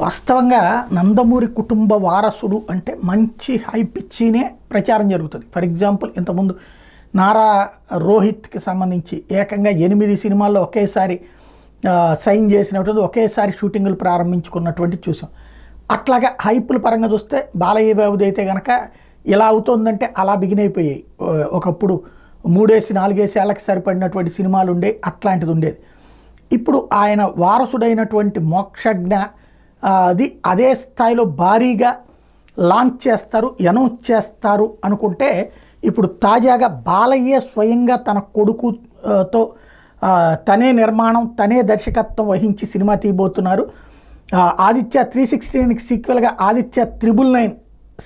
వాస్తవంగా నందమూరి కుటుంబ వారసుడు అంటే మంచి హైప్ ఇచ్చినే ప్రచారం జరుగుతుంది. ఫర్ ఎగ్జాంపుల్ ఇంతకుముందు నారా రోహిత్కి సంబంధించి ఏకంగా 8 సినిమాల్లో ఒకేసారి సైన్ చేసినటువంటి ఒకేసారి షూటింగులు ప్రారంభించుకున్నటువంటి చూసాం. అట్లాగా హైపుల పరంగా చూస్తే బాలయ్య బాబుది అయితే కనుక ఇలా అవుతుందంటే అలా బిగిన్ అయిపోయాయి. ఒకప్పుడు 3-4 ఏళ్ళకి సరిపడినటువంటి సినిమాలు ఉండేవి, అట్లాంటిది ఉండేది. ఇప్పుడు ఆయన వారసుడైనటువంటి మోక్షజ్ఞ అది అదే స్థాయిలో భారీగా లాంచ్ చేస్తారు, అనౌన్స్ చేస్తారు అనుకుంటే ఇప్పుడు తాజాగా బాలయ్య స్వయంగా తన కొడుకుతో తనే నిర్మాణం తనే దర్శకత్వం వహించి సినిమా తీయబోతున్నారు. ఆదిత్య 316కి సీక్వెల్గా ఆదిత్య 999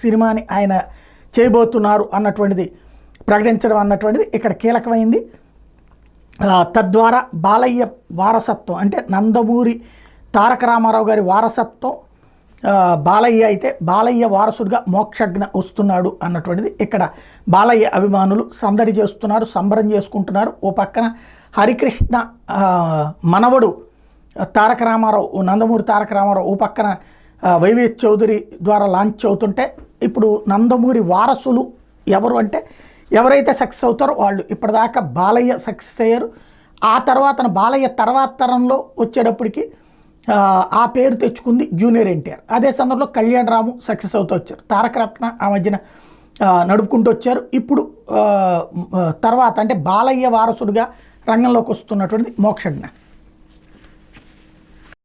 సినిమాని ఆయన చేయబోతున్నారు అన్నటువంటిది ప్రకటించడం అన్నటువంటిది ఇక్కడ కీలకమైంది. తద్వారా బాలయ్య వారసత్వం అంటే నందమూరి తారక రామారావు గారి వారసత్వం బాలయ్య అయితే బాలయ్య వారసుడిగా మోక్షజ్ఞ వస్తున్నాడు అన్నటువంటిది ఇక్కడ బాలయ్య అభిమానులు సందడి చేస్తున్నారు, సంబరం చేసుకుంటున్నారు. ఓ పక్కన హరికృష్ణ మనవడు తారక రామారావు నందమూరి తారక రామారావు ఓ పక్కన వైవిఎస్ చౌదరి ద్వారా లాంచ్ అవుతుంటే ఇప్పుడు నందమూరి వారసులు ఎవరు అంటే ఎవరైతే సక్సెస్ అవుతారో వాళ్ళు. ఇప్పటిదాకా బాలయ్య సక్సెస్ అయ్యారు. ఆ తర్వాత బాలయ్య తర్వాత తరంలో వచ్చేటప్పటికి ఆ పేరు తెచ్చుకుంది జూనియర్ ఎన్టీఆర్. అదే సందర్భంలో కళ్యాణ్ రాము సక్సెస్ అవుతూ వచ్చారు, తారకరత్న ఆ మధ్యన నడుపుకుంటూ వచ్చారు. ఇప్పుడు తర్వాత అంటే బాలయ్య వారసుడిగా రంగంలోకి వస్తున్నటువంటిది మోక్షజ్ఞ.